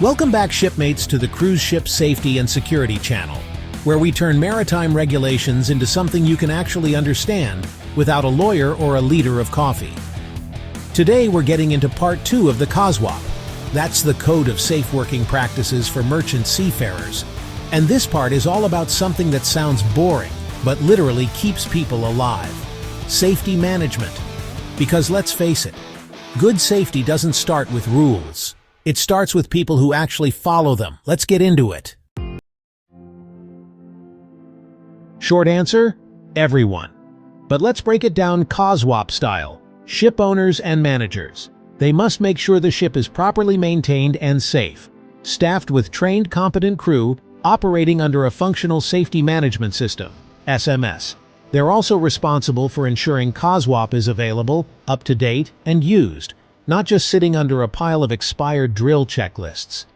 Welcome back, shipmates, to the Cruise Ship Safety and Security channel, where we turn maritime regulations into something you can actually understand without a lawyer or a liter of coffee. Today we're getting into part 2 of the COSWP. That's the Code of Safe Working Practices for Merchant Seafarers. And this part is all about something that sounds boring, but literally keeps people alive. Safety management. Because let's face it, good safety doesn't start with rules. It starts with people who actually follow them. Let's get into it. Short answer: everyone. But let's break it down COSWP style. Ship owners and managers. They must make sure the ship is properly maintained and safe, staffed with trained, competent crew, operating under a functional safety management system, SMS. They're also responsible for ensuring COSWP is available, up to date, and used, not just sitting under a pile of expired drill checklists.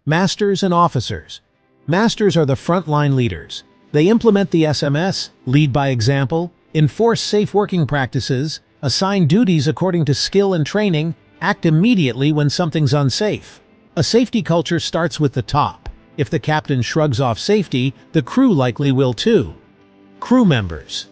Masters and officers. Masters are the frontline leaders. They implement the SMS, lead by example, enforce safe working practices, assign duties according to skill and training, act immediately when something's unsafe. A safety culture starts with the top. If the captain shrugs off safety, the crew likely will too. Crew members.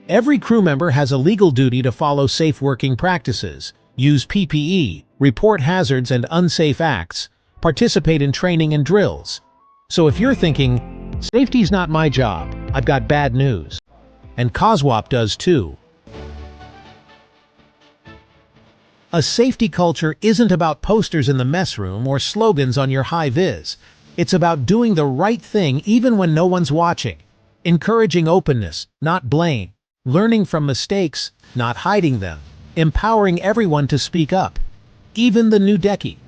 Every crew member has a legal duty to follow safe working practices, use PPE, report hazards and unsafe acts, participate in training and drills. So if you're thinking, safety's not my job, I've got bad news. And COSWP does too. A safety culture isn't about posters in the mess room or slogans on your high-vis. It's about doing the right thing even when no one's watching. Encouraging openness, not blame. Learning from mistakes, not hiding them. Empowering everyone to speak up. Even the new deckie.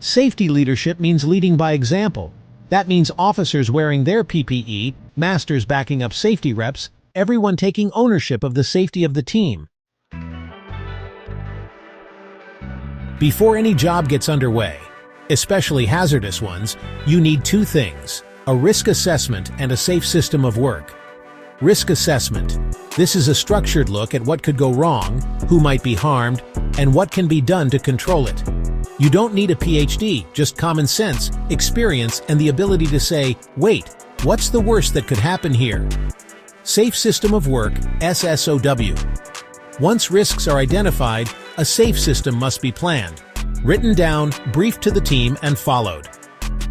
Safety leadership means leading by example. That means officers wearing their PPE, masters backing up safety reps, everyone taking ownership of the safety of the team. Before any job gets underway, especially hazardous ones, you need two things: a risk assessment and a safe system of work. Risk assessment. This is a structured look at what could go wrong, who might be harmed, and what can be done to control it. You don't need a PhD, just common sense, experience, and the ability to say, wait, what's the worst that could happen here? Safe system of work, SSOW. Once risks are identified, a safe system must be planned, written down, briefed to the team, and followed.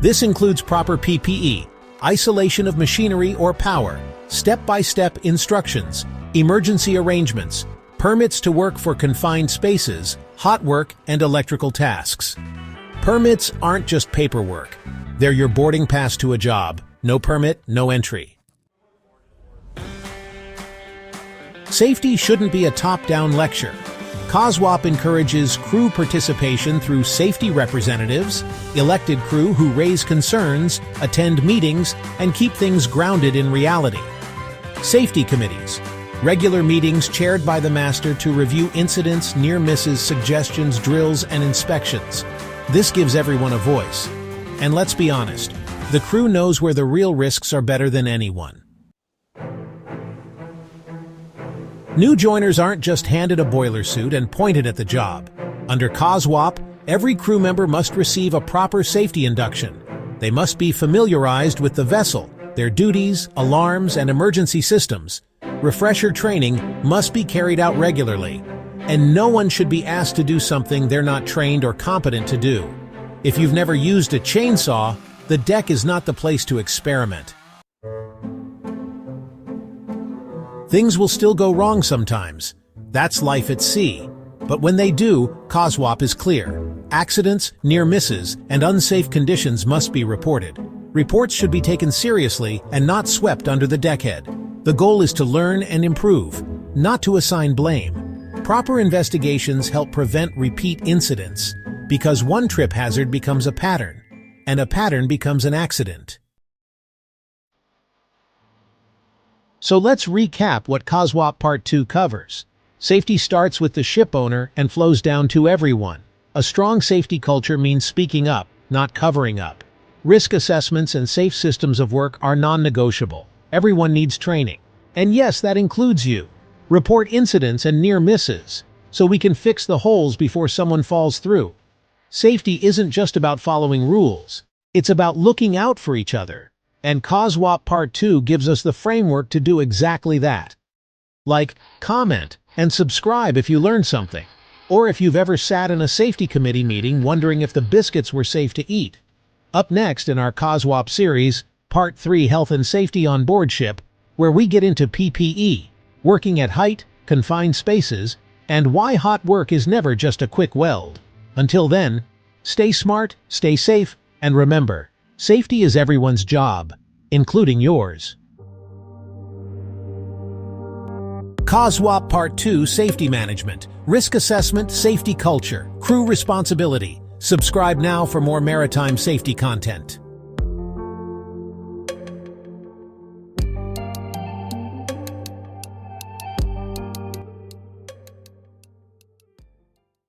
This includes proper PPE, isolation of machinery or power, step-by-step instructions, emergency arrangements, permits to work for confined spaces, hot work, and electrical tasks. Permits aren't just paperwork. They're your boarding pass to a job. No permit, no entry. Safety shouldn't be a top-down lecture. COSWP encourages crew participation through safety representatives, elected crew who raise concerns, attend meetings, and keep things grounded in reality. Safety committees. Regular meetings chaired by the master to review incidents, near misses, suggestions, drills, and inspections. This gives everyone a voice. And let's be honest, the crew knows where the real risks are better than anyone. New joiners aren't just handed a boiler suit and pointed at the job. Under COSWP, every crew member must receive a proper safety induction. They must be familiarized with the vessel, their duties, alarms, and emergency systems. Refresher training must be carried out regularly, and no one should be asked to do something they're not trained or competent to do. If you've never used a chainsaw, the deck is not the place to experiment. Things will still go wrong sometimes. That's life at sea. But when they do, COSWP is clear. Accidents, near misses, and unsafe conditions must be reported. Reports should be taken seriously and not swept under the deckhead. The goal is to learn and improve, not to assign blame. Proper investigations help prevent repeat incidents, because one trip hazard becomes a pattern, and a pattern becomes an accident. So let's recap what COSWP Part 2 covers. Safety starts with the ship owner and flows down to everyone. A strong safety culture means speaking up, not covering up. Risk assessments and safe systems of work are non-negotiable. Everyone needs training. And yes, that includes you. Report incidents and near misses, so we can fix the holes before someone falls through. Safety isn't just about following rules. It's about looking out for each other. And COSWP Part 2 gives us the framework to do exactly that. Like, comment, and subscribe if you learned something. Or if you've ever sat in a safety committee meeting wondering if the biscuits were safe to eat. Up next in our COSWP series, Part 3 Health and Safety on Board Ship, where we get into PPE, working at height, confined spaces, and why hot work is never just a quick weld. Until then, stay smart, stay safe, and remember, safety is everyone's job, including yours. COSWP Part 2 Safety Management, Risk Assessment, Safety Culture, Crew Responsibility. Subscribe now for more maritime safety content.